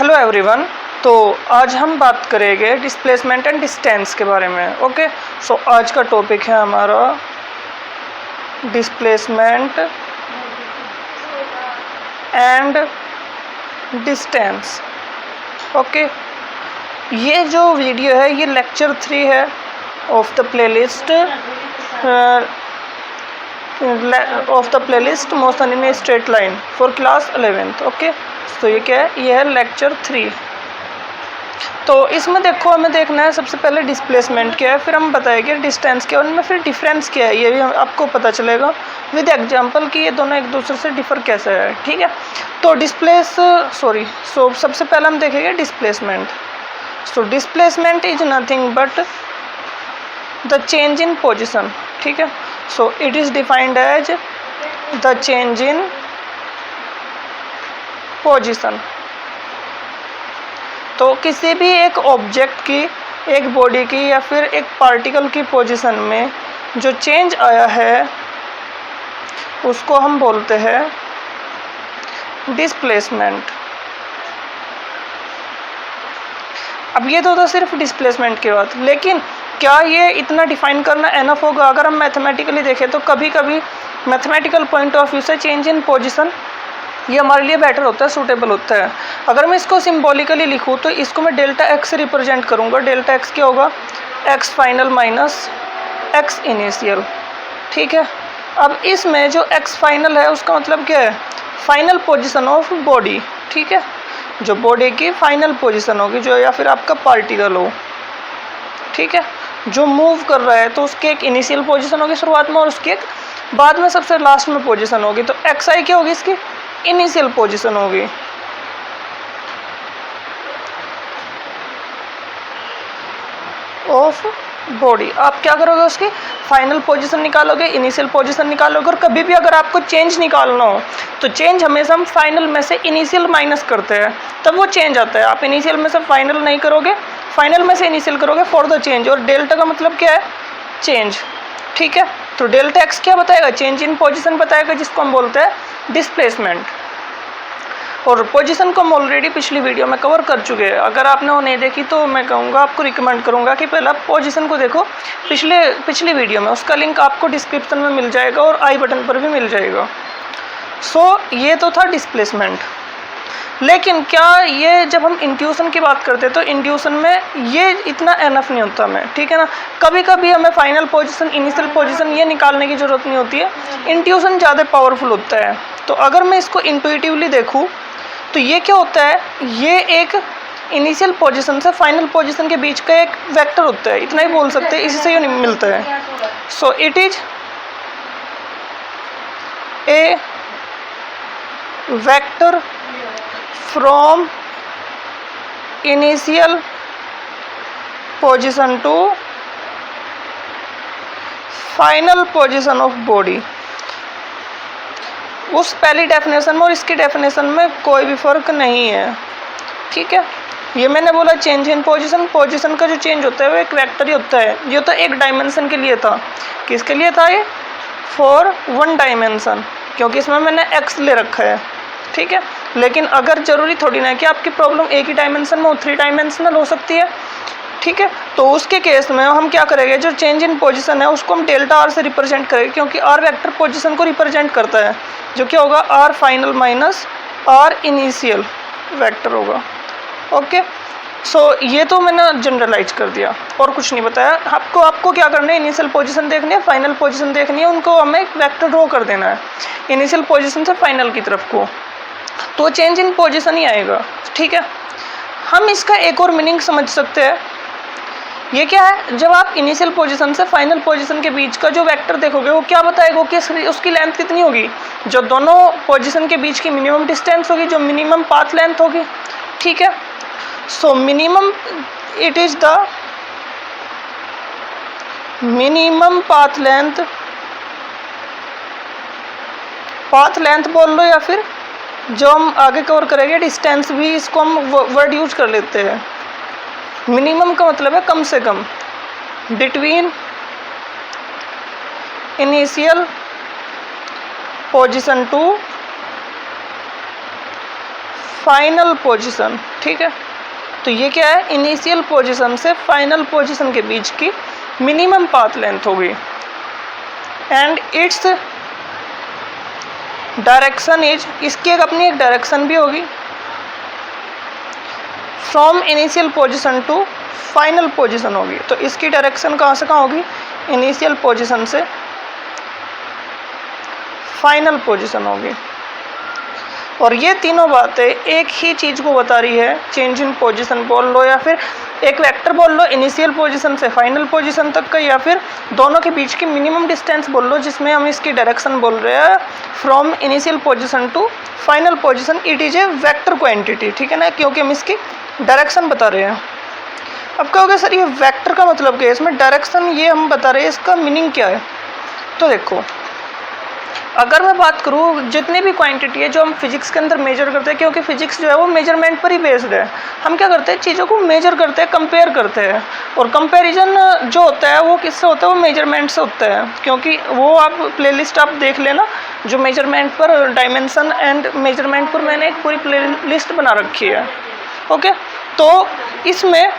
Hello everyone. तो आज हम बात करेंगे डिस्प्लेसमेंट एंड डिस्टेंस के बारे में। ओके, सो आज का टॉपिक है हमारा डिस्प्लेसमेंट एंड डिस्टेंस। ओके, ये जो वीडियो है ये लेक्चर 3 है of the playlist motion in a straight line for class 11th। Okay, तो ये क्या है? ये है लेक्चर 3। तो इसमें देखो हमें देखना है सबसे पहले डिस्प्लेसमेंट क्या है, फिर हम बताएंगे डिस्टेंस क्या है, उनमें फिर डिफरेंस क्या है ये भी आपको पता चलेगा विद एग्जांपल कि ये दोनों एक दूसरे से डिफर कैसे है। ठीक है, तो सबसे पहले हम देखेंगे displacement. So displacement is nothing but the change in position. ठीक है, so it is defined as the change in position. तो किसी भी एक ऑब्जेक्ट की, एक बॉडी की या फिर एक पार्टिकल की पोजीशन में जो चेंज आया है उसको हम बोलते हैं डिस्प्लेसमेंट। अब ये तो था सिर्फ डिस्प्लेसमेंट की बात, लेकिन क्या ये इतना डिफाइन करना एनफ होगा? अगर हम मैथमेटिकली देखें तो कभी कभी मैथमेटिकल पॉइंट ऑफ व्यू से चेंज इन पोजीशन ये हमारे लिए बेटर होता है, सूटेबल होता है। अगर मैं इसको सिंबॉलिकली लिखूँ तो इसको मैं डेल्टा एक्स से रिप्रेजेंट करूँगा। डेल्टा एक्स क्या होगा? X final minus x initial. ठीक है, अब इसमें जो एक्स फाइनल है उसका मतलब क्या है? Final position of body. ठीक है, जो बॉडी की फाइनल पोजीशन होगी, जो या फिर आपका पार्टिकल हो, ठीक है, जो मूव कर रहा है तो उसकी एक इनिशियल पोजीशन होगी शुरुआत में और उसकी एक बाद में सबसे लास्ट में पोजीशन होगी। तो एक्स आई क्या होगी? इसकी इनिशियल पोजीशन होगी। Of body. आप क्या करोगे? उसकी फाइनल पोजीशन निकालोगे, इनिशियल पोजीशन निकालोगे, और कभी भी अगर आपको चेंज निकालना हो तो चेंज हमेशा हम फाइनल में से इनिशियल माइनस करते हैं, तब वो चेंज आता है। आप इनिशियल में से फाइनल नहीं करोगे, फाइनल में से इनिशियल करोगे फॉर द चेंज। और डेल्टा का मतलब क्या है? चेंज। ठीक है, तो डेल्टा एक्स क्या बताएगा? चेंज इन पोजीशन बताएगा, जिसको हम बोलते हैं डिस्प्लेसमेंट। और पोजीशन को हम ऑलरेडी पिछली वीडियो में कवर कर चुके हैं। अगर आपने वो नहीं देखी तो मैं कहूँगा, आपको रिकमेंड करूँगा कि पहले आप पोजीशन को देखो पिछली वीडियो में। उसका लिंक आपको डिस्क्रिप्शन में मिल जाएगा और आई बटन पर भी मिल जाएगा। सो ये तो था डिस्प्लेसमेंट। लेकिन क्या ये जब हम इंट्यूशन की बात करते हैं तो इंट्यूशन में ये इतना एनफ नहीं होता हमें। ठीक है ना, कभी कभी हमें फाइनल पोजीशन, इनिशियल पोजीशन ये निकालने की ज़रूरत नहीं होती है। इंट्यूशन ज़्यादा पावरफुल होता है। तो अगर मैं इसको इंट्यूटिवली देखूँ तो ये क्या होता है? ये एक इनिशियल पोजीशन से फाइनल पोजीशन के बीच का एक वेक्टर होता है, इतना ही बोल सकते हैं, इसी से ये मिलता है। So it is a vector from initial position to final position of body. उस पहली डेफिनेशन में और इसकी डेफिनेशन में कोई भी फर्क नहीं है। ठीक है, ये मैंने बोला चेंज इन पोजीशन। पोजीशन का जो चेंज होता है वो एक वेक्टर ही होता है। ये तो एक डायमेंशन के लिए था। किसके लिए था ये? फॉर वन डायमेंशन, क्योंकि इसमें मैंने एक्स ले रखा है। ठीक है, लेकिन अगर जरूरी थोड़ी ना है कि आपकी प्रॉब्लम एक ही डायमेंशन में हो, 3 डायमेंशनल हो सकती है। ठीक है, तो उसके केस में हम क्या करेंगे? जो चेंज इन पोजीशन है उसको हम डेल्टा आर से रिप्रेजेंट करेंगे, क्योंकि आर वेक्टर पोजीशन को रिप्रेजेंट करता है, जो क्या होगा? R final minus R initial vector होगा। ओके, सो ये तो मैंने जनरलाइज कर दिया और कुछ नहीं बताया। आपको क्या करना है? इनिशियल पोजीशन देखनी है, फाइनल पोजीशन देखनी है, उनको हमें एक वेक्टर ड्रॉ कर देना है इनिशियल पोजीशन से फाइनल की तरफ को, तो चेंज इन पोजीशन ही आएगा। ठीक है, हम इसका एक और मीनिंग समझ सकते हैं। ये क्या है? जब आप इनिशियल पोजीशन से फाइनल पोजीशन के बीच का जो वेक्टर देखोगे वो क्या बताएगा कि उसकी लेंथ कितनी होगी? जो दोनों पोजीशन के बीच की मिनिमम डिस्टेंस होगी, जो मिनिमम पाथ लेंथ होगी। ठीक है, so minimum it is the minimum path length बोल लो, या फिर जो हम आगे कवर करेंगे डिस्टेंस भी, इसको हम वर्ड यूज कर लेते हैं। मिनिमम का मतलब है कम से कम, between initial position to final position, ठीक है। तो ये क्या है, इनिशियल पोजीशन से फाइनल पोजीशन के बीच की मिनिमम पाथ लेंथ होगी एंड इट्स डायरेक्शन इज, इसकी एक अपनी एक डायरेक्शन भी होगी, from initial position to final position होगी। तो इसकी डायरेक्शन कहाँ से कहाँ होगी, इनिशियल पोजीशन से फाइनल पोजीशन होगी। और ये तीनों बातें एक ही चीज़ को बता रही है, चेंज इन पोजीशन बोल लो या फिर एक वेक्टर बोल लो इनिशियल पोजीशन से फाइनल पोजीशन तक का, या फिर दोनों के बीच की मिनिमम डिस्टेंस बोल लो जिसमें हम इसकी डायरेक्शन बोल रहे हैं from initial position to final position. It is a vector quantity, ठीक है ना, क्योंकि हम इसकी डायरेक्शन बता रहे हैं। अब कहोगे सर ये वेक्टर का मतलब क्या है, इसमें डायरेक्शन ये हम बता रहे हैं, इसका मीनिंग क्या है। तो देखो, अगर मैं बात करूँ जितनी भी क्वांटिटी है जो हम फिजिक्स के अंदर मेजर करते हैं, क्योंकि फिजिक्स जो है वो मेजरमेंट पर ही बेस्ड है, हम क्या करते हैं चीज़ों को मेजर करते हैं, कंपेयर करते हैं। और कंपैरिजन जो होता है वो किससे होता है, वो मेजरमेंट से होता है। क्योंकि वो आप प्लेलिस्ट आप देख लेना, जो मेजरमेंट पर डायमेंशन एंड मेजरमेंट पर मैंने एक पूरी प्लेलिस्ट बना रखी है। ओके, तो इसमें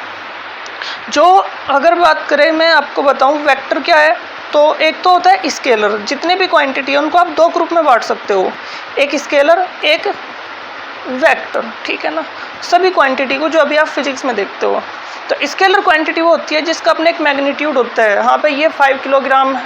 जो अगर बात करें मैं आपको बताऊं वेक्टर क्या है, तो एक तो होता है स्केलर, जितने भी क्वांटिटी है उनको आप दो ग्रुप में बांट सकते हो, एक स्केलर एक वेक्टर, ठीक है ना, सभी क्वांटिटी को जो अभी आप फिजिक्स में देखते हो। तो स्केलर क्वांटिटी वो होती है जिसका अपने एक मैग्नीट्यूड होता है, हाँ भाई ये 5 किलोग्राम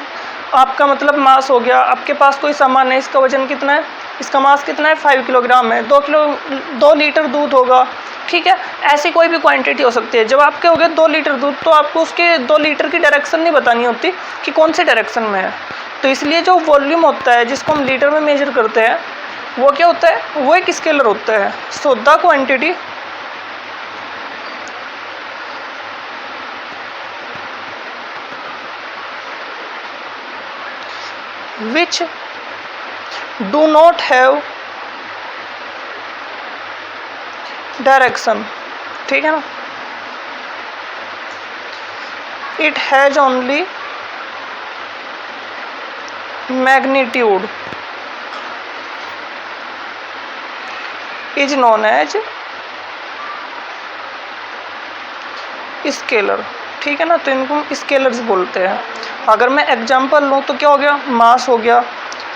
आपका मतलब मास हो गया, आपके पास कोई सामान है, इसका वजन कितना है, इसका मास कितना है 5 किलोग्राम है, 2 लीटर दूध होगा, ठीक है। ऐसी कोई भी क्वांटिटी हो सकती है। जब आपके हो गए 2 लीटर दूध, तो आपको उसके 2 लीटर की डायरेक्शन नहीं बतानी होती कि कौन से डायरेक्शन में है। तो इसलिए जो वॉल्यूम होता है जिसको हम लीटर में मेजर करते हैं वो क्या होता है, वो एक स्केलर होता है। So the quantity which do not have direction, ठीक है ना, it has only magnitude is known as scalar, ठीक है ना। तो इनको स्केलर्स बोलते हैं। अगर मैं एग्जांपल लूँ तो क्या हो गया, मास हो गया,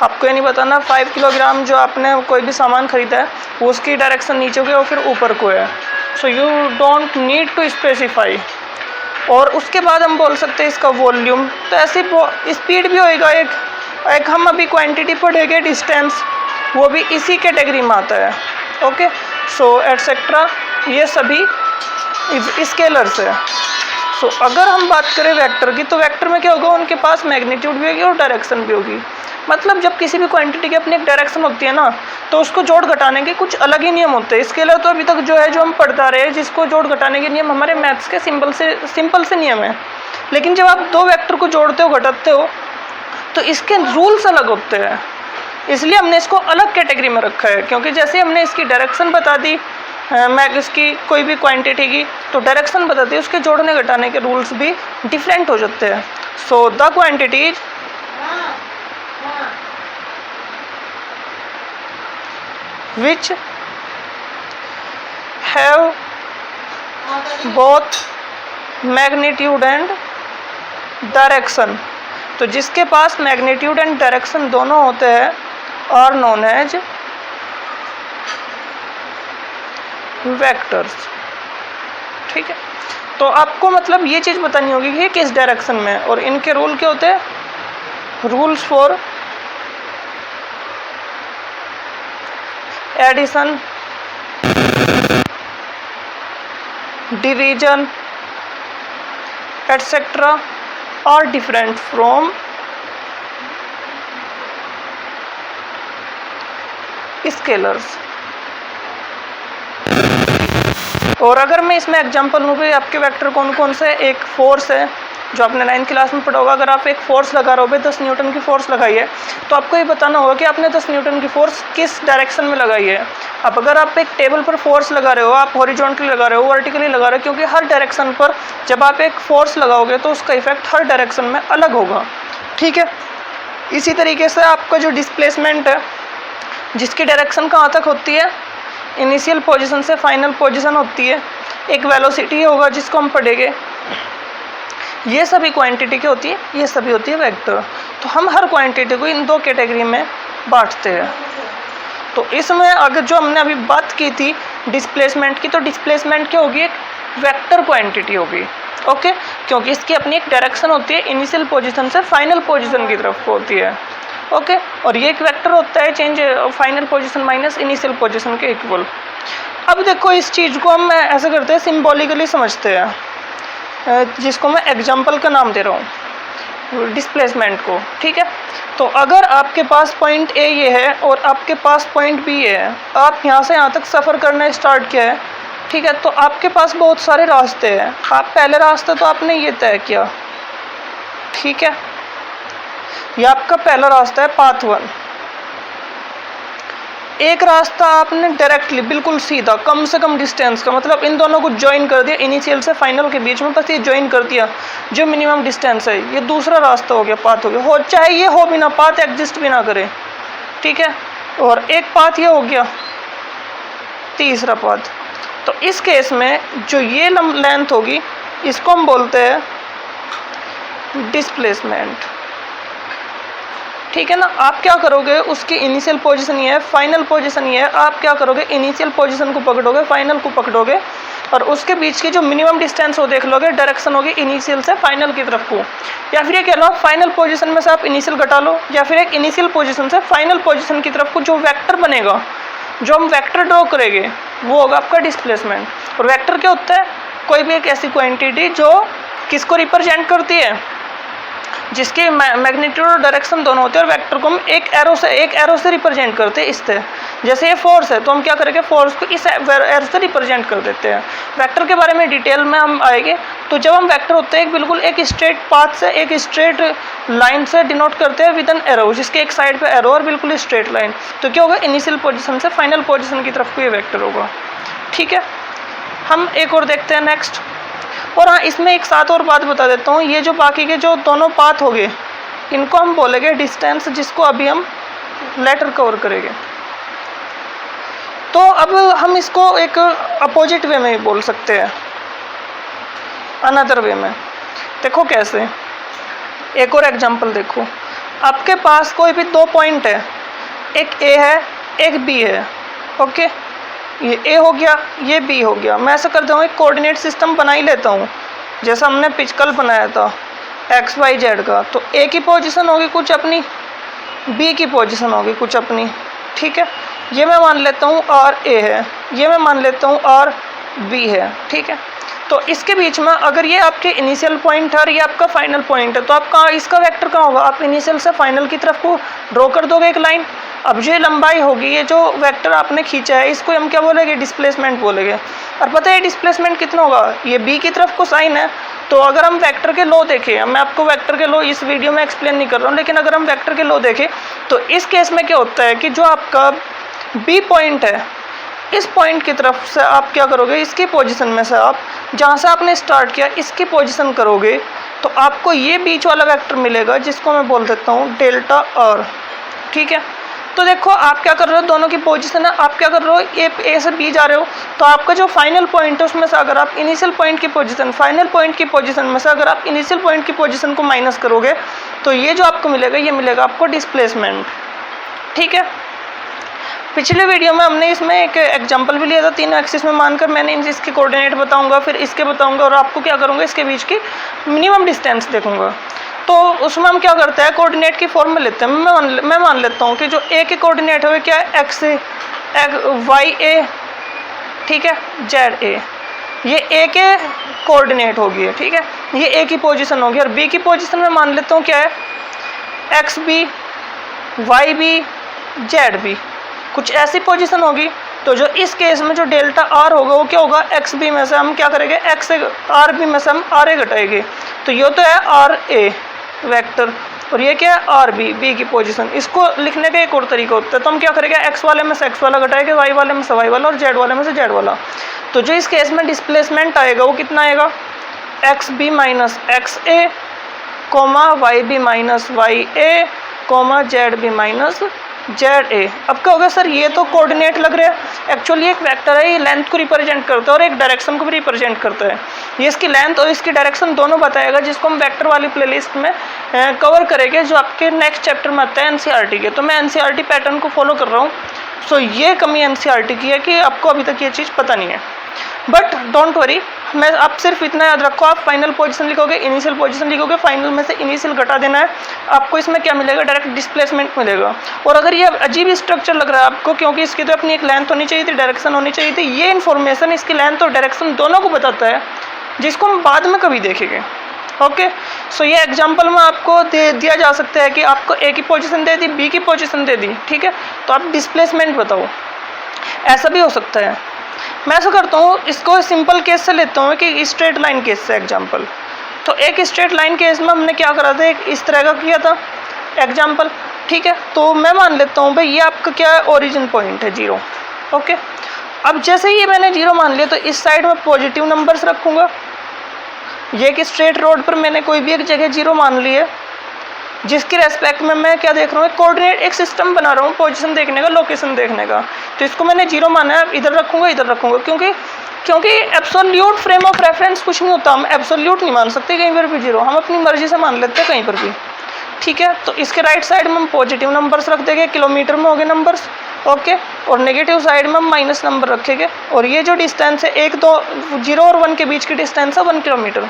आपको ये नहीं बताना 5 किलोग्राम जो आपने कोई भी सामान खरीदा है वो उसकी डायरेक्शन नीचे को है और फिर ऊपर को है। So you don't need to specify. और उसके बाद हम बोल सकते हैं इसका वॉल्यूम। तो ऐसी स्पीड भी होएगा, एक हम अभी क्वांटिटी पढ़ेंगे डिस्टेंस, वो भी इसी कैटेगरी में आता है। ओके, सो एटसेट्रा, ये सभी स्केलर्स है। सो अगर हम बात करें वेक्टर की, तो वेक्टर में क्या होगा, उनके पास मैग्नीट्यूड भी होगी और डायरेक्शन भी होगी। मतलब जब किसी भी क्वांटिटी की अपनी एक डायरेक्शन होती है ना, तो उसको जोड़ घटाने के कुछ अलग ही नियम होते हैं। स्केलर तो अभी तक जो है जो हम पढ़ता रहे, जिसको जोड़ घटाने के नियम हमारे मैथ्स के सिंपल से नियम है। लेकिन जब आप दो वेक्टर को जोड़ते हो घटाते हो तो इसके रूल्स अलग होते हैं, इसलिए हमने इसको अलग कैटेगरी में रखा है। क्योंकि जैसे हमने इसकी डायरेक्शन बता दी इसकी कोई भी क्वांटिटी की, तो डायरेक्शन बता दी, उसके जोड़ने घटाने के रूल्स भी डिफरेंट हो जाते हैं। So the quantities which have both magnitude and direction, तो जिसके पास मैग्नीट्यूड एंड डायरेक्शन दोनों होते हैं आर नोन एज वेक्टर्स, ठीक है। तो आपको मतलब ये चीज़ बतानी होगी कि किस डायरेक्शन में, और इनके रूल क्या होते हैं, rules for addition, division etcetera are different from scalars. और अगर मैं इसमें एग्जांपल लूँ कि आपके वेक्टर कौन कौन से, एक फोर्स है जो आपने 9th क्लास में पढ़ा होगा। अगर आप एक फोर्स लगा रहे हो, 10 न्यूटन की फोर्स लगाई है, तो आपको ये बताना होगा कि आपने 10 न्यूटन की फोर्स किस डायरेक्शन में लगाई है। अब अगर आप एक टेबल पर फोर्स लगा रहे हो, आप हॉरिजॉन्टली लगा रहे हो, वर्टिकली लगा रहे हो, क्योंकि हर डायरेक्शन पर जब आप एक फोर्स लगाओगे तो उसका इफेक्ट हर डायरेक्शन में अलग होगा, ठीक है। इसी तरीके से आपका जो डिस्प्लेसमेंट है, जिसकी डायरेक्शन कहाँ तक होती है, इनिशियल पोजीशन से फाइनल पोजीशन होती है, एक वेलोसिटी होगा जिसको हम पढ़ेंगे। ये सभी क्वांटिटी की होती है, ये सभी होती है वेक्टर। तो हम हर क्वांटिटी को इन दो कैटेगरी में बांटते हैं। तो इसमें अगर जो हमने अभी बात की थी डिस्प्लेसमेंट की, तो डिस्प्लेसमेंट क्या होगी, एक वेक्टर क्वांटिटी होगी। ओके, क्योंकि इसकी अपनी एक डायरेक्शन होती है, इनिशियल पोजीशन से फाइनल पोजीशन की तरफ होती है। ओके, और ये एक वेक्टर होता है change final position minus initial position के इक्वल। अब देखो इस चीज़ को हम ऐसे करते हैं, सिम्बॉलिकली समझते हैं, जिसको मैं एग्जाम्पल का नाम दे रहा हूँ डिस्प्लेसमेंट को। ठीक है, तो अगर आपके पास पॉइंट ए ये है और आपके पास पॉइंट बी ये है, आप यहाँ से यहाँ तक सफ़र करना स्टार्ट किया है। ठीक है, तो आपके पास बहुत सारे रास्ते हैं। आप पहले रास्ता तो आपने ये तय किया, ठीक है, ये आपका पहला रास्ता है पाथ 1। एक रास्ता आपने डायरेक्टली बिल्कुल सीधा कम से कम डिस्टेंस का, मतलब इन दोनों को ज्वाइन कर दिया, इनिशियल से फाइनल के बीच में बस ये ज्वाइन कर दिया जो मिनिमम डिस्टेंस है, ये दूसरा रास्ता हो गया, पाथ हो गया। हो चाहे ये हो भी ना, पाथ एग्जिस्ट भी ना करे। ठीक है, और एक पाथ ये हो गया तीसरा पाथ। तो इस केस में जो ये लेंथ होगी इसको हम बोलते हैं डिस्प्लेसमेंट। ठीक है ना, आप क्या करोगे, उसकी इनिशियल पोजीशन ये है, फाइनल पोजीशन ये है, आप क्या करोगे, इनिशियल पोजीशन को पकड़ोगे, फाइनल को पकड़ोगे, और उसके बीच की जो मिनिमम डिस्टेंस हो देख लोगे, डायरेक्शन होगी इनिशियल से फाइनल की तरफ को। या फिर ये कह लो फाइनल पोजीशन में से आप इनिशियल घटा लो, या फिर एक इनिशियल पोजीशन से फाइनल पोजीशन की तरफ को जो वेक्टर बनेगा, जो हम वेक्टर ड्रॉ करेंगे, वो होगा आपका डिस्प्लेसमेंट। और वेक्टर क्या होता है, कोई भी एक ऐसी क्वांटिटी जो किसको रिप्रेजेंट करती है, जिसके मैग्नीट्यूड और डायरेक्शन दोनों होते हैं। और वेक्टर को हम एक एरो से रिप्रेजेंट करते हैं इस तरह। जैसे ये फोर्स है तो हम क्या करेंगे, फोर्स को इस एरो से रिप्रेजेंट कर देते हैं। वेक्टर के बारे में डिटेल में हम आएंगे। तो जब हम वेक्टर होते हैं बिल्कुल एक स्ट्रेट पाथ से, एक स्ट्रेट लाइन से डिनोट करते हैं विद एन एरो, जिसके एक साइड पे एरो और बिल्कुल स्ट्रेट लाइन। तो क्या होगा, इनिशियल पोजिशन से फाइनल पोजिशन की तरफ को ये वेक्टर होगा। ठीक है, हम एक और देखते हैं नेक्स्ट। और हाँ, इसमें एक साथ और बात बता देता हूँ, ये जो बाकी के जो दोनों पाथ हो गए, इनको हम बोलेंगे डिस्टेंस, जिसको अभी हम लेटर कवर करेंगे। तो अब हम इसको एक अपोजिट वे में भी बोल सकते हैं, अनदर वे में। देखो कैसे, एक और एग्जांपल देखो। आपके पास कोई भी दो पॉइंट है, एक ए है एक बी है। ओके, ये ए हो गया, ये बी हो गया। मैं ऐसा करता हूँ, एक कोऑर्डिनेट सिस्टम बना ही लेता हूँ, जैसा हमने पिछकल बनाया था एक्स वाई जेड का। तो ए की पोजीशन होगी कुछ अपनी, बी की पोजीशन होगी कुछ अपनी। ठीक है, ये मैं मान लेता हूँ आर ए है, ये मैं मान लेता हूँ आर बी है। ठीक है, तो इसके बीच में अगर ये आपके इनिशियल पॉइंट है और ये आपका फाइनल पॉइंट है, तो आप कहाँ, इसका वेक्टर कहाँ होगा, आप इनिशियल से फाइनल की तरफ को ड्रॉ कर दोगे एक लाइन। अब जो लंबाई होगी, ये जो वेक्टर आपने खींचा है, इसको हम क्या बोलेंगे, डिस्प्लेसमेंट बोलेंगे। और पता है डिस्प्लेसमेंट कितना होगा, ये बी की तरफ को साइन है। तो अगर हम वेक्टर के लॉ देखें, मैं आपको वेक्टर के लॉ इस वीडियो में एक्सप्लेन नहीं कर रहा हूँ, लेकिन अगर हम वेक्टर के लॉ देखें तो इस केस में क्या होता है कि जो आपका बी पॉइंट है, इस पॉइंट की तरफ से आप क्या करोगे, इसकी पोजीशन में से आप जहाँ से आपने स्टार्ट किया इसकी पोजीशन करोगे, तो आपको ये बीच वाला वेक्टर मिलेगा, जिसको मैं बोल देता हूँ डेल्टा आर। ठीक है, तो देखो आप क्या कर रहे हो, दोनों की पोजीशन है, आप क्या कर रहे हो, ए से बी जा रहे हो। तो आपका जो फाइनल पॉइंट है उसमें से अगर आप इनिशियल पॉइंट की पोजीशन, फाइनल पॉइंट की पोजीशन में से अगर आप इनिशियल पॉइंट की पोजीशन को माइनस करोगे, तो ये जो आपको मिलेगा, ये मिलेगा आपको डिस्प्लेसमेंट। ठीक है, पिछले वीडियो में हमने इसमें एक एग्जांपल भी लिया था, तीनों एक्सिस में मानकर मैंने इसके कोऑर्डिनेट बताऊंगा, फिर इसके बताऊंगा, और आपको क्या करूंगा, इसके बीच की मिनिमम डिस्टेंस देखूंगा। तो उसमें हम क्या करते हैं, कोऑर्डिनेट की फॉर्म में लेते हैं। मैं मान लेता हूँ कि जो ए के कोऑर्डिनेट है क्या है, एक्स ए, वाई ए, ठीक है, जेड ए, ये ए के कोऑर्डिनेट होगी। ठीक है, ये ए की पोजीशन होगी। और बी की पोजीशन में मान लेता हूँ क्या है, x B, y B, z B, कुछ ऐसी पोजीशन होगी। तो जो इस केस में जो डेल्टा आर होगा वो क्या होगा, एक्स बी में से हम क्या करेंगे, एक्स आर बी में से हम आर ए घटाएंगे। तो ये तो है आर ए वेक्टर, और ये क्या है आर बी, बी की पोजीशन। इसको लिखने का एक और तरीका होता है, तो हम क्या करेंगे, एक्स वाले में से एक्स वाला घटाएंगे, वाई वाले में से वाई वाला, और जेड वाले में से जेड वाला। तो जो इस केस में डिस्प्लेसमेंट आएगा वो कितना आएगा, x B minus x A, comma y B minus y A, comma z B minus z A. अब क्या हो गया सर, ये तो कोऑर्डिनेट लग रहा है, एक्चुअली एक वेक्टर है, ये लेंथ को रिप्रेजेंट करता है और एक डायरेक्शन को भी रिप्रेजेंट करता है। ये इसकी लेंथ और इसकी डायरेक्शन दोनों बताएगा, जिसको हम वेक्टर वाली प्लेलिस्ट में कवर करेंगे, जो आपके नेक्स्ट चैप्टर में आता है एनसीईआरटी के। तो मैं एनसीईआरटी पैटर्न को फॉलो कर रहा हूँ। सो ये कमी एनसीईआरटी की है कि आपको अभी तक ये चीज़ पता नहीं है, बट डोंट वरी, मैं आप सिर्फ इतना याद रखो, आप फाइनल पोजीशन लिखोगे, इनिशियल पोजीशन लिखोगे, फाइनल में से इनिशियल घटा देना है, आपको इसमें क्या मिलेगा, डायरेक्ट डिस्प्लेसमेंट मिलेगा। और अगर ये अजीब स्ट्रक्चर लग रहा है आपको, क्योंकि इसकी तो अपनी एक लेंथ होनी चाहिए थी, डायरेक्शन होनी चाहिए थी, ये इन्फॉर्मेशन इसकी लेंथ और डायरेक्शन दोनों को बताता है, जिसको हम बाद में कभी देखेंगे। ओके, सो ये एग्जाम्पल में आपको दिया जा सकता है कि आपको ए की पोजीशन दे दी, बी की पोजीशन दे दी, ठीक है, तो आप डिस्प्लेसमेंट बताओ, ऐसा भी हो सकता है। मैं ऐसा करता हूँ, इसको सिंपल केस से लेता हूँ कि स्ट्रेट लाइन केस से एग्जाम्पल। तो एक स्ट्रेट लाइन केस में हमने क्या करा था, एक इस तरह का किया था एग्जाम्पल, ठीक है। तो मैं मान लेता हूँ भाई ये आपका क्या है, ओरिजिन पॉइंट है 0। ओके, अब जैसे ही मैंने 0 मान लिया, तो इस साइड में पॉजिटिव नंबर्स रखूँगा। ये एक स्ट्रेट रोड पर मैंने कोई भी एक जगह 0 मान ली है, जिसके रेस्पेक्ट में मैं क्या देख रहा हूँ, कोऑर्डिनेट एक सिस्टम बना रहा हूँ पोजीशन देखने का, लोकेशन देखने का। तो इसको मैंने 0 माना है, इधर रखूँगा, इधर रखूँगा, क्योंकि एब्सोल्यूट फ्रेम ऑफ रेफरेंस कुछ नहीं होता, हम एब्सोल्यूट नहीं मान सकते कहीं पर भी 0, हम अपनी मर्जी से मान लेते हैं कहीं पर भी, ठीक है। तो इसके राइट साइड में हम पॉजिटिव नंबर्स रख देंगे, किलोमीटर में हो गए नंबर्स, ओके, और नेगेटिव साइड में हम माइनस नंबर रखेंगे। और ये जो डिस्टेंस है, 0 और 1 के बीच की डिस्टेंस है 1 किलोमीटर।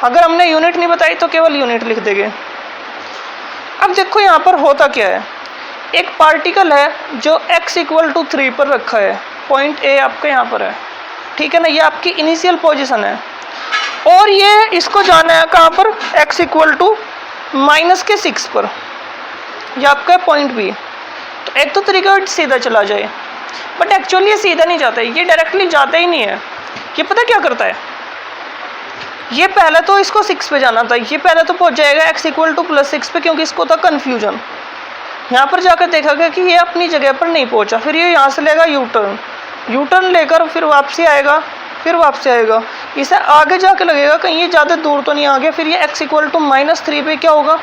अगर हमने यूनिट नहीं बताई तो केवल यूनिट लिख देंगे। अब देखो यहाँ पर होता क्या है, एक पार्टिकल है जो x = 3 पर रखा है, पॉइंट ए आपका यहाँ पर है, ठीक है ना, ये आपकी इनिशियल पोजीशन है, और ये इसको जाना है कहाँ पर, x = -6 पर, ये आपका पॉइंट बी। तो एक तो तरीका सीधा चला जाए, बट एक्चुअली ये सीधा नहीं जाता है, ये डायरेक्टली जाता ही नहीं है। ये पता क्या करता है, ये पहले तो इसको 6 पे जाना था, ये पहले तो पहुंच जाएगा x = +6 पे, क्योंकि इसको था कन्फ्यूजन। यहाँ पर जाकर देखा गया कि ये अपनी जगह पर नहीं पहुंचा, फिर ये यहाँ से लेगा यू टर्न लेकर फिर वापसी आएगा, इसे आगे जाके लगेगा कहीं ये ज़्यादा दूर तो नहीं आ गया, फिर ये x = -3 पे क्या होगा,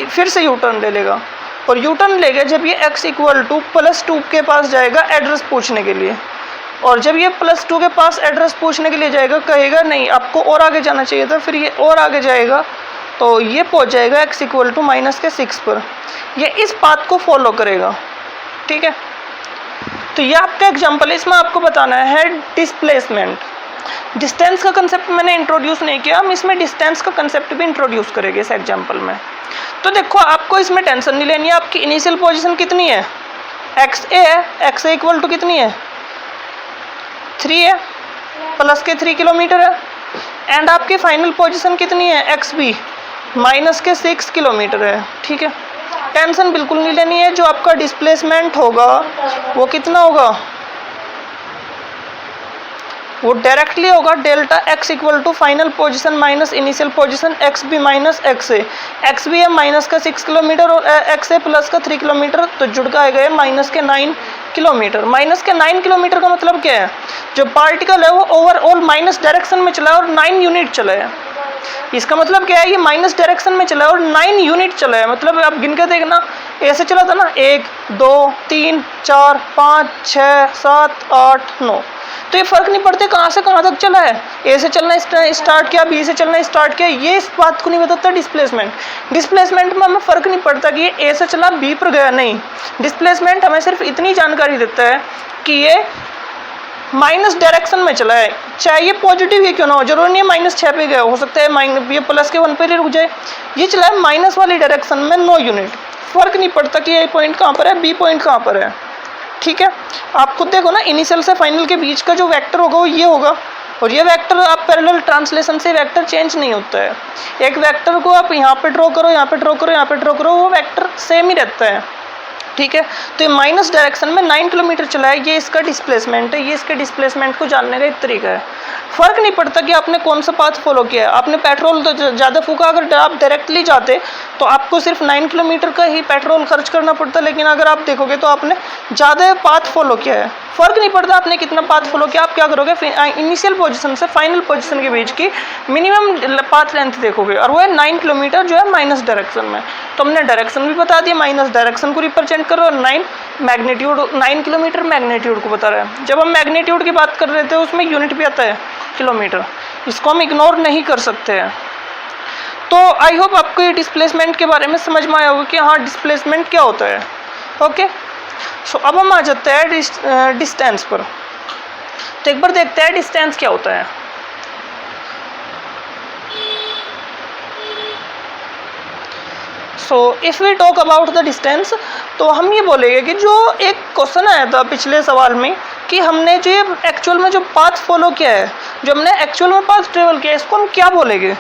फिर से यू टर्न ले लेगा, और यू टर्न ले गया जब ये x = +2 के पास जाएगा एड्रेस पूछने के लिए, और जब ये +2 के पास एड्रेस पूछने के लिए जाएगा, कहेगा नहीं आपको और आगे जाना चाहिए था, फिर ये और आगे जाएगा, तो ये पहुंच जाएगा x = -6 पर, ये इस पाथ को फॉलो करेगा, ठीक है। तो ये आपका एग्जाम्पल है, इसमें आपको बताना है डिस्प्लेसमेंट। डिस्टेंस का कंसेप्ट मैंने इंट्रोड्यूस नहीं किया, हम इसमें डिस्टेंस का कंसेप्ट भी इंट्रोड्यूस करेंगे इस एग्जाम्पल में। तो देखो, आपको इसमें टेंशन नहीं लेनी है, आपकी इनिशियल पोजीशन कितनी है, XA है, XA = कितनी है, 3 है, प्लस के 3 किलोमीटर है, एंड आपकी फाइनल पोजीशन कितनी है, XB -6 किलोमीटर है, ठीक है। टेंशन बिल्कुल नहीं लेनी है, जो आपका डिस्प्लेसमेंट होगा वो कितना होगा, वो डायरेक्टली होगा delta x = final position minus initial position XB - XA। XB है -6 किलोमीटर और XA +3 किलोमीटर, तो जुड़ के आएगा -9 किलोमीटर। -9 किलोमीटर का मतलब क्या है, जो पार्टिकल है वो ओवरऑल माइनस डायरेक्शन में चला है और 9 यूनिट चला है। इसका मतलब क्या है, ये माइनस डायरेक्शन में चला है और 9 यूनिट चला है, मतलब आप गिन के देखना, ऐसे चला था ना, 1 2 3 4 5 6 7 8 9, तो ये फर्क नहीं पड़ता कहाँ से कहाँ तक चला है, ए से चलना स्टार्ट किया, बी से चलना स्टार्ट किया, ये इस बात को नहीं बताता डिस्प्लेसमेंट में हमें फर्क नहीं पड़ता कि ये ए से चला बी पर गया, नहीं, डिस्प्लेसमेंट हमें सिर्फ इतनी जानकारी देता है कि ये माइनस डायरेक्शन में चला है, चाहे ये पॉजिटिव ही क्यों ना हो, जरूरी नहीं है -6 पे गया, हो सकता है ये प्लस के 1 पे रुक जाए, ये चला है माइनस वाली डायरेक्शन में 9 यूनिट, फर्क नहीं पड़ता कि ये पॉइंट कहाँ पर है, बी पॉइंट कहाँ पर है, ठीक है। आप खुद देखो ना, इनिशियल से फाइनल के बीच का जो वेक्टर होगा वो ये होगा, और ये वेक्टर आप पैरेलल ट्रांसलेशन से वेक्टर चेंज नहीं होता है, एक वेक्टर को आप यहाँ पे ड्रॉ करो, यहाँ पे ड्रॉ करो, यहाँ पे ड्रॉ करो, वो वेक्टर सेम ही रहता है, ठीक है। तो ये माइनस डायरेक्शन में 9 किलोमीटर चला है, ये इसका डिस्प्लेसमेंट है, ये इसके डिस्प्लेसमेंट को जानने का एक तरीका है। फर्क नहीं पड़ता कि आपने कौन सा पाथ फॉलो किया है, आपने पेट्रोल तो ज़्यादा फूका, अगर आप डायरेक्टली जाते तो आपको सिर्फ 9 किलोमीटर का ही पेट्रोल खर्च करना पड़ता, लेकिन अगर आप देखोगे तो आपने ज़्यादा पाथ फॉलो किया है, फर्क नहीं पड़ता आपने कितना पाथ फॉलो किया, आप क्या करोगे, इनिशियल पोजीशन से फाइनल पोजीशन के बीच की मिनिमम पाथ लेंथ देखोगे, और वो है 9 किलोमीटर जो है माइनस डायरेक्शन में। तो हमने डायरेक्शन भी बता दिया, माइनस डायरेक्शन को रिप्रेजेंट करो, और 9 किलोमीटर मैग्नीट्यूड को बता रहा है। जब हम मैग्नीट्यूड की बात कर रहे थे उसमें यूनिट भी आता है किलोमीटर, इसको हम इग्नोर नहीं कर सकते हैं। तो आई होप आपको ये डिस्प्लेसमेंट के बारे में समझ में आया होगा कि हाँ डिस्प्लेसमेंट क्या होता है। ओके, सो अब हम आ जाते हैं डिस्टेंस पर। तो एक बार देखते हैं डिस्टेंस क्या होता है। So if we talk about the distance, तो हम ये बोलेंगे कि जो एक क्वेश्चन आया था पिछले सवाल में कि हमने जो ये एक्चुअल में जो पाथ फॉलो किया है, जो हमने एक्चुअल में पाथ ट्रेवल किया है, इसको हम क्या बोलेंगे,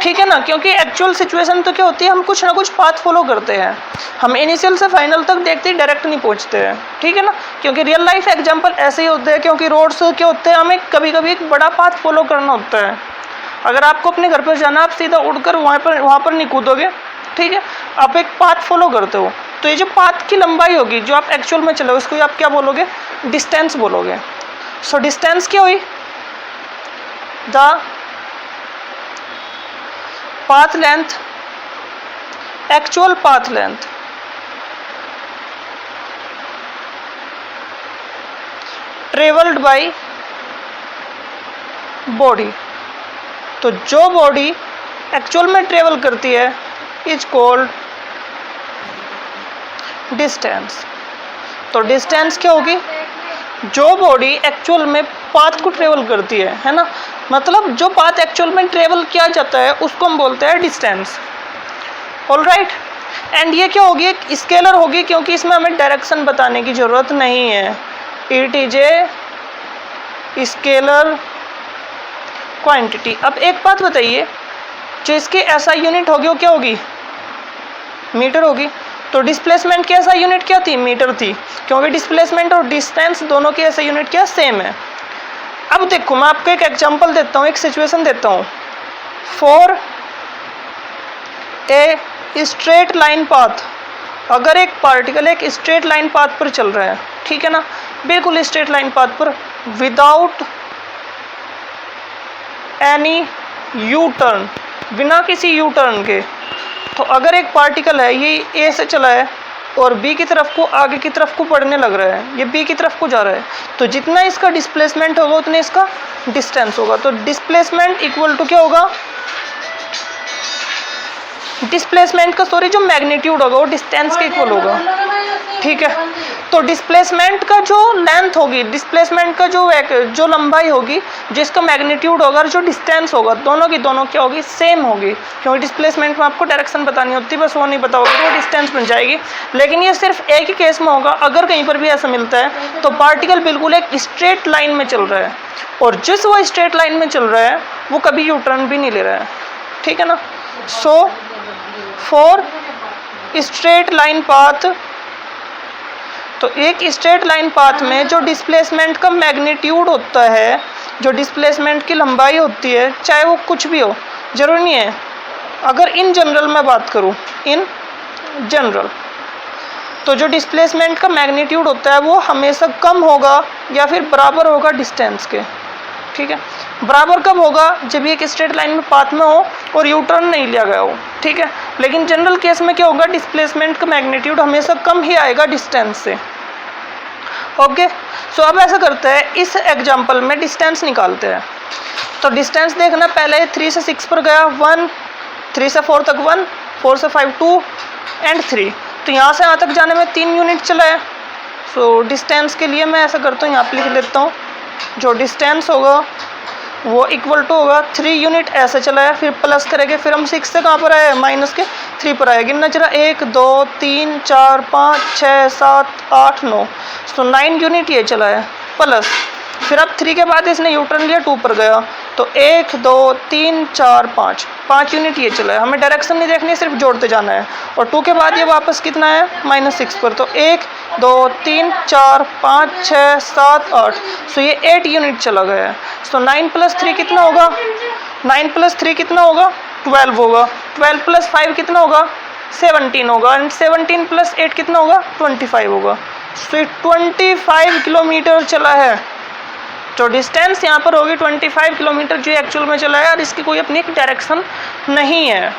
ठीक है ना। क्योंकि एक्चुअल सिचुएशन तो क्या होती है, हम कुछ ना कुछ पाथ फॉलो करते हैं, हम इनिशियल से फाइनल तक देखते ही डायरेक्ट नहीं पहुंचते हैं, ठीक है ना। क्योंकि रियल लाइफ एग्जांपल ऐसे ही होते हैं, क्योंकि रोड्स क्या होते हैं, हमें कभी कभी एक बड़ा पाथ फॉलो करना होता है। अगर आपको अपने घर पर जाना, आप सीधा उड़कर वहाँ पर नहीं कूदोगे, ठीक है, आप एक पाथ फॉलो करते हो। तो ये जो पाथ की लंबाई होगी जो आप एक्चुअल में चले, उसको आप क्या बोलोगे, डिस्टेंस बोलोगे। सो डिस्टेंस क्या हुई, the path length, actual path length travelled by body. तो जो बॉडी एक्चुअल में ट्रेवल करती है इज कॉल्ड डिस्टेंस। तो डिस्टेंस क्या होगी, जो बॉडी एक्चुअल में पाथ को ट्रेवल करती है ना, मतलब जो पाथ एक्चुअल में ट्रेवल किया जाता है उसको हम बोलते हैं डिस्टेंस। ऑलराइट, एंड ये क्या होगी, एक स्केलर होगी, क्योंकि इसमें हमें डायरेक्शन बताने की ज़रूरत नहीं है। It is a scalar quantity. अब एक बात बताइए, जो इसकी ऐसा यूनिट होगी वो क्या होगी, मीटर होगी। तो डिस्प्लेसमेंट की ऐसा यूनिट क्या थी, मीटर थी, क्योंकि डिस्प्लेसमेंट और डिस्टेंस दोनों की ऐसा यूनिट क्या सेम है। अब देखो मैं आपको एक एग्जांपल देता हूँ, एक सिचुएशन देता हूँ। For a straight line path, अगर एक पार्टिकल एक स्ट्रेट लाइन पाथ पर चल रहा है, ठीक है ना, बिल्कुल स्ट्रेट लाइन पाथ पर, विदाउट एनी यू टर्न, बिना किसी यू टर्न के। तो अगर एक पार्टिकल है, ये ए से चला है और बी की तरफ को, आगे की तरफ को बढ़ने लग रहा है, ये बी की तरफ को जा रहा है, तो जितना इसका डिस्प्लेसमेंट होगा उतना इसका डिस्टेंस होगा। तो डिस्प्लेसमेंट इक्वल टू क्या होगा, डिस्प्लेसमेंट का जो मैग्नीट्यूड होगा वो डिस्टेंस के इक्वल होगा, ठीक है। तो डिस्प्लेसमेंट का जो लेंथ होगी, डिस्प्लेसमेंट का जो लंबाई होगी, जिसका मैग्नीट्यूड होगा और जो डिस्टेंस होगा, दोनों की दोनों क्या होगी, सेम होगी। क्योंकि डिस्प्लेसमेंट में आपको डायरेक्शन बतानी होती है, बस वो नहीं पता होगा तो वो डिस्टेंस बन जाएगी। लेकिन ये सिर्फ एक ही केस में होगा, अगर कहीं पर भी ऐसा मिलता है तो पार्टिकल बिल्कुल एक स्ट्रेट लाइन में चल रहा है, और जिस वो स्ट्रेट लाइन में चल रहा है वो कभी यू टर्न भी नहीं ले रहा है, ठीक है ना। So for straight line path, तो एक स्ट्रेट लाइन पाथ में जो डिस्प्लेसमेंट का मैग्नीट्यूड होता है, जो डिस्प्लेसमेंट की लंबाई होती है, चाहे वो कुछ भी हो, जरूरी नहीं है, अगर इन जनरल मैं बात करूं, इन जनरल, तो जो डिस्प्लेसमेंट का मैग्नीट्यूड होता है वो हमेशा कम होगा या फिर बराबर होगा डिस्टेंस के, ठीक है। बराबर कब होगा, जब ये एक स्ट्रेट लाइन में पाथ में हो और यू टर्न नहीं लिया गया हो, ठीक है। लेकिन जनरल केस में क्या होगा, डिस्प्लेसमेंट का मैग्नीट्यूड हमेशा कम ही आएगा डिस्टेंस से। ओके, सो अब ऐसा करते हैं, इस एग्जांपल में डिस्टेंस निकालते हैं। तो डिस्टेंस देखना, पहले 3 से 6 पर गया 1, 3 से 4 तक 1, 4 से 5 2 एंड 3। तो यहाँ से यहाँ तक जाने में 3 यूनिट चला है। सो डिस्टेंस के लिए मैं ऐसा करता हूँ, यहाँ पर लिख लेता हूँ, जो डिस्टेंस होगा वो इक्वल टू होगा 3 यूनिट ऐसे चला है, फिर प्लस करेंगे, फिर हम 6 से कहाँ पर आए, माइनस के 3 पर आए। गिनना जरा, 1 2 3 4 5 6 7 8 9, तो 9 यूनिट ये चला है, प्लस फिर अब 3 के बाद इसने यू टर्न लिया, 2 पर गया, तो 1 2 3 4 5 यूनिट ये चला है। हमें डायरेक्शन नहीं देखनी है, सिर्फ जोड़ते जाना है। और 2 के बाद ये वापस कितना है, -6 पर, तो 1 2 3 4 5 6 7 8, सो ये 8 यूनिट चला गया है। सो 9 + 3 कितना होगा, 9 + 3 कितना होगा, 12 होगा। 12 + 5 कितना होगा, 17 होगा। एंड 17 + 8 कितना होगा, 25 होगा। 25 किलोमीटर चला है। तो डिस्टेंस यहाँ पर होगी 25 किलोमीटर जो एक्चुअल में चला है, और इसकी कोई अपनी एक डायरेक्शन नहीं है।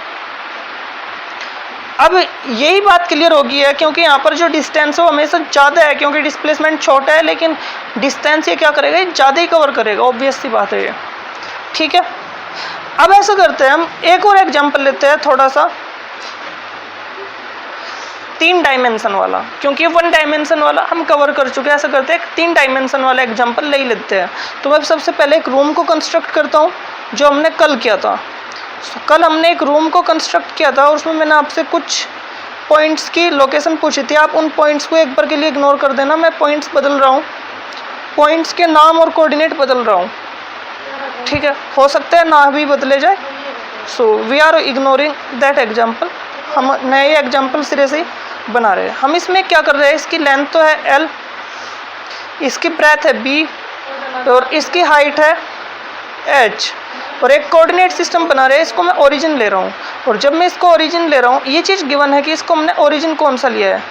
अब यही बात क्लियर होगी है, क्योंकि यहाँ पर जो डिस्टेंस है वो हमेशा ज़्यादा है, क्योंकि डिस्प्लेसमेंट छोटा है, लेकिन डिस्टेंस ये क्या करेगा, ये ज़्यादा ही कवर करेगा, ऑब्वियस सी बात है ये। ठीक है, अब ऐसा करते हैं, हम एक और एग्जांपल लेते हैं थोड़ा सा 3 डायमेंशन वाला, क्योंकि 1 डायमेंशन वाला हम कवर कर चुके हैं। ऐसा करते हैं 3 डायमेंशन वाला एग्जांपल ले ही लेते हैं। तो मैं सबसे पहले एक रूम को कंस्ट्रक्ट करता हूँ जो हमने कल किया था। कल हमने एक रूम को कंस्ट्रक्ट किया था और उसमें मैंने आपसे कुछ पॉइंट्स की लोकेशन पूछी थी। आप उन पॉइंट्स को एक बार के लिए इग्नोर कर देना, मैं पॉइंट्स बदल रहा हूँ, पॉइंट्स के नाम और कोऑर्डिनेट बदल रहा हूँ। ठीक है, हो सकता है ना भी बदले जाए। So we are ignoring that example, हम नए एग्जाम्पल सिरे से ही बना रहे हैं। हम इसमें क्या कर रहे हैं, इसकी लेंथ तो है L, इसकी ब्रेथ है B और इसकी हाइट है H, और एक कोऑर्डिनेट सिस्टम बना रहे हैं। इसको मैं ओरिजिन ले रहा हूँ, और जब मैं इसको ओरिजिन ले रहा हूँ, ये चीज़ गिवन है कि इसको हमने ओरिजिन कौन सा लिया है,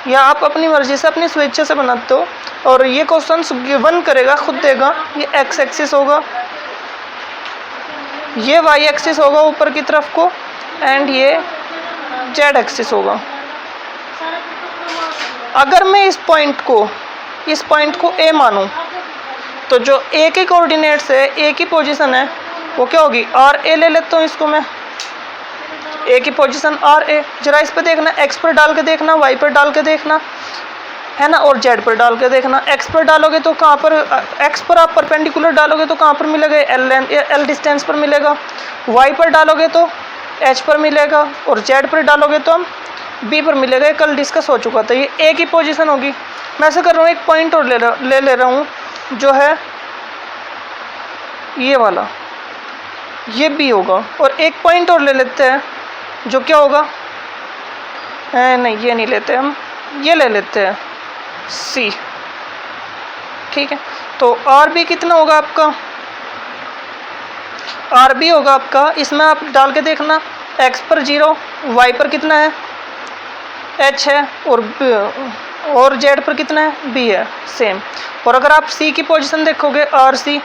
या आप अपनी मर्जी से अपनी स्वेच्छा से बनाते हो। और ये क्वेश्चन गिवन करेगा, खुद देगा। ये एक्स एक्सिस होगा, ये वाई एक्सिस होगा ऊपर की तरफ को, एंड ये जेड एक्सिस होगा। अगर मैं इस पॉइंट को ए मानूं, तो जो ए के कोऑर्डिनेट्स है, ए की पोजीशन है, वो क्या होगी, आर ए ले लेता हूँ इसको मैं। ए की पोजीशन आर ए, जरा इस पर देखना, एक्स पर डाल के देखना, वाई पर डाल के देखना, है ना, और जेड पर डाल के देखना। एक्स पर डालोगे तो कहाँ पर, एक्स पर आप परपेंडिकुलर डालोगे तो कहाँ पर मिलेगा, एल डिस्टेंस पर मिलेगा। वाई पर डालोगे तो एच पर मिलेगा, और जेड पर डालोगे तो हम बी पर मिलेगा। ये कल डिस्कस हो चुका था। ये ए की पोजीशन होगी। मैं ऐसा कर रहा हूँ, एक पॉइंट और ले रहा हूँ जो है ये वाला, ये बी होगा, और एक पॉइंट और ले लेते हैं जो क्या होगा, नहीं ये नहीं लेते हम, ये ले लेते हैं सी। ठीक है, तो आर बी कितना होगा आपका, आर बी होगा आपका, इसमें आप डाल के देखना, एक्स पर 0, वाई पर कितना है, एच है, और जेड पर कितना है, बी है, सेम। और अगर आप सी की पोजीशन देखोगे, आर सी,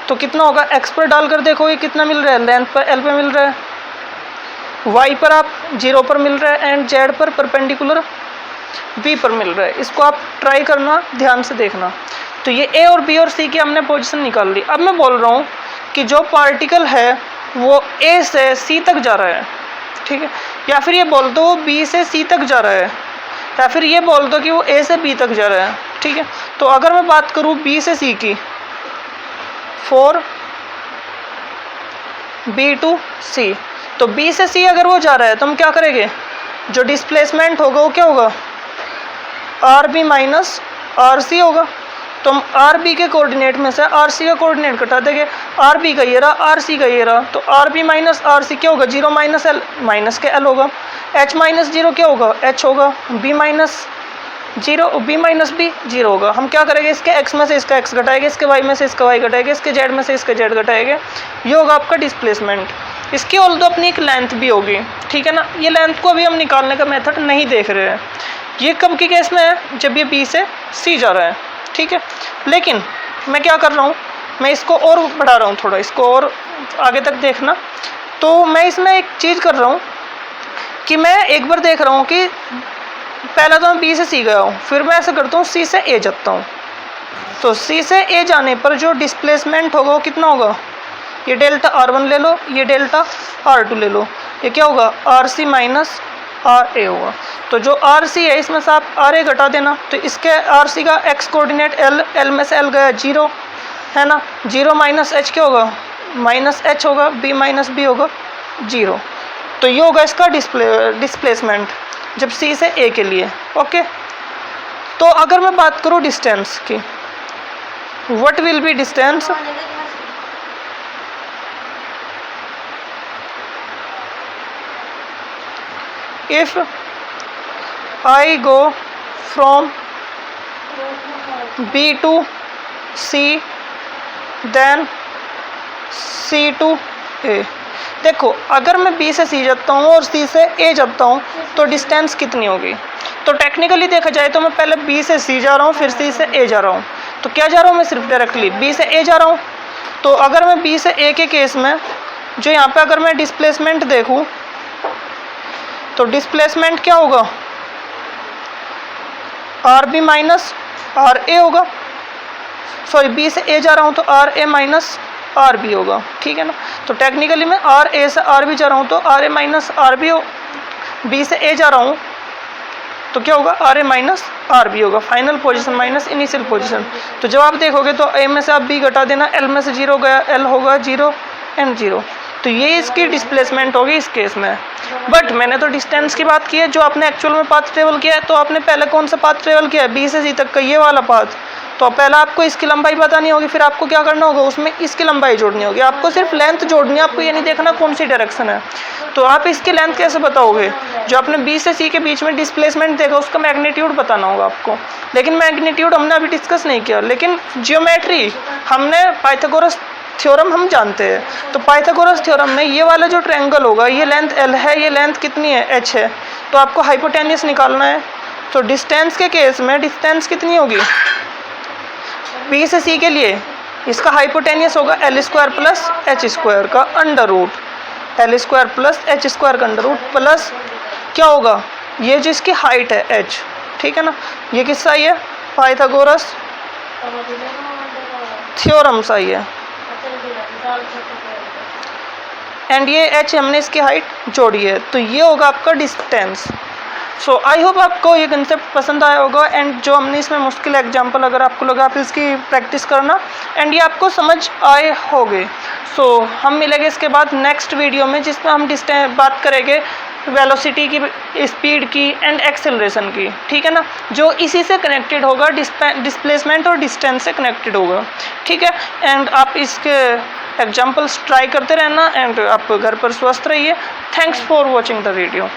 तो कितना होगा, एक्स पर डालकर देखोगे कितना मिल रहा है, लेंथ पर एल पे मिल रहा है, वाई पर आप 0 पर मिल रहा है, एंड जेड पर परपेंडिकुलर बी पर मिल रहा है। इसको आप ट्राई करना, ध्यान से देखना। तो ये ए और बी और सी की हमने पोजीशन निकाल ली। अब मैं बोल रहा हूँ कि जो पार्टिकल है वो ए से सी तक जा रहा है, ठीक है, या फिर ये बोल दो वो बी से सी तक जा रहा है, या फिर ये बोल दो कि वो ए से बी तक जा रहा है। ठीक है, तो अगर मैं बात करूँ बी से सी की, फॉर बी टू सी, तो बी से सी अगर वो जा रहा है तो हम क्या करेंगे, जो डिस्प्लेसमेंट होगा वो क्या होगा, R B minus R C होगा। तो हम आर बी के कोऑर्डिनेट में से आर सी का कोऑर्डिनेट घटा देंगे। आर बी का ये रहा, आर सी का ये रहा, तो R B minus R C क्या होगा, 0 minus L, minus K L होगा। एच माइनस 0 क्या होगा, एच होगा। B minus 0, B minus B 0 होगा। हम क्या करेंगे, इसके एक्स में से इसका एक्स घटाएंगे, इसके वाई में से इसका वाई घटाएंगे, इसके जेड में से इसका जेड घटाएंगे। ये होगा आपका डिस्प्लेसमेंट। इसकी ऑल्दो अपनी एक लेंथ भी होगी, ठीक है ना। ये लेंथ को अभी हम निकालने का मेथड नहीं देख रहे हैं। ये कब की केस में है, जब ये बी से सी जा रहा है, ठीक है। लेकिन मैं क्या कर रहा हूँ, मैं इसको और बढ़ा रहा हूँ थोड़ा, इसको और आगे तक देखना। तो मैं इसमें एक चीज़ कर रहा हूँ कि मैं एक बार देख रहा हूँ कि पहला तो मैं बी से सी गया हूँ, फिर मैं ऐसा करता हूँ सी से ए जाता हूँ। तो सी से ए जाने पर जो डिस्प्लेसमेंट होगा वो कितना होगा, ये डेल्टा R1 ले लो, ये डेल्टा R2 ले लो, ये क्या होगा, R C minus R A होगा। तो जो आर सी है इसमें से आप आर ए घटा देना, तो इसके आर सी का एक्स कोऑर्डिनेट एल, एल में से एल गया 0, है ना। 0 माइनस एच क्या होगा, माइनस एच होगा। बी माइनस बी होगा 0। तो ये होगा इसका डिस्प्लेसमेंट जब सी से ए के लिए। ओके, तो अगर मैं बात करूँ डिस्टेंस की, what will be distance, if I go from B to C then C to A, देखो अगर मैं बी से सी जाता हूँ और सी से ए जाता हूँ तो डिस्टेंस कितनी होगी? तो टेक्निकली देखा जाए तो मैं पहले बी से सी जा रहा हूँ, फिर सी से ए जा रहा हूँ। तो क्या जा रहा हूँ मैं? सिर्फ डायरेक्टली बी से ए जा रहा हूँ। तो अगर मैं बी से ए के केस में जो यहाँ पे अगर मैं डिस्प्लेसमेंट देखूँ तो डिस्प्लेसमेंट क्या होगा? R B minus R A होगा। सॉरी, बी से ए जा रहा हूँ तो R A minus R B होगा, ठीक है ना। तो टेक्निकली मैं आर ए से आर बी जा रहा हूँ तो R A minus R B हो। बी से ए जा रहा हूँ तो क्या होगा? R A minus R B होगा, final position minus initial position. तो जब आप देखोगे तो ए में से आप बी घटा देना, एल में से 0 गया, एल होगा 0 एंड 0। तो ये इसकी डिस्प्लेसमेंट होगी इस केस में। बट मैंने तो डिस्टेंस की बात की है, जो आपने एक्चुअल में पाथ ट्रेवल किया है। तो आपने पहले कौन सा पाथ ट्रेवल किया है? बी से सी तक का ये वाला पाथ। तो पहले आपको इसकी लंबाई बतानी होगी, फिर आपको क्या करना होगा? उसमें इसकी लंबाई जोड़नी होगी। आपको सिर्फ लेंथ जोड़नी है, आपको ये नहीं देखना कौन सी डायरेक्शन है। तो आप इसकी लेंथ कैसे बताओगे? जो आपने बी से सी के बीच में डिस्प्लेसमेंट देखा उसका मैग्नीट्यूड बताना होगा आपको। लेकिन मैग्नीट्यूड हमने अभी डिस्कस नहीं किया। लेकिन जियोमेट्री हमने पाइथागोरस थ्योरम हम जानते हैं। तो पाइथागोरस थ्योरम में ये वाला जो ट्रायंगल होगा, ये लेंथ एल है, ये लेंथ कितनी है? एच है। तो आपको हाइपोटेन्यूस निकालना है। तो डिस्टेंस के केस में डिस्टेंस कितनी होगी? बी से सी के लिए इसका हाइपोटेन्यूस होगा L square plus H square का under root. L square plus H square का अंडर रूट प्लस क्या होगा? ये जो इसकी हाइट है एच, ठीक है ना। ये किससा ही है? पाइथागोरस थ्योरम सा ही है। एंड ये एच हमने इसकी हाइट जोड़ी है। तो ये होगा आपका डिस्टेंस। सो आई होप आपको ये कंसेप्ट पसंद आया होगा। एंड जो हमने इसमें मुश्किल एग्जाम्पल अगर आपको लगा आप इसकी प्रैक्टिस करना एंड ये आपको समझ आए होंगे। सो हम मिलेंगे इसके बाद नेक्स्ट वीडियो में, जिसमें हम बात करेंगे वेलोसिटी की, स्पीड की एंड एक्सेलरेशन की, ठीक है ना। जो इसी से कनेक्टेड होगा, डिस्प्लेसमेंट और डिस्टेंस से कनेक्टेड होगा, ठीक है। एंड आप इसके एग्जाम्पल्स ट्राई करते रहना एंड आप घर पर स्वस्थ रहिए। Thanks for watching the video.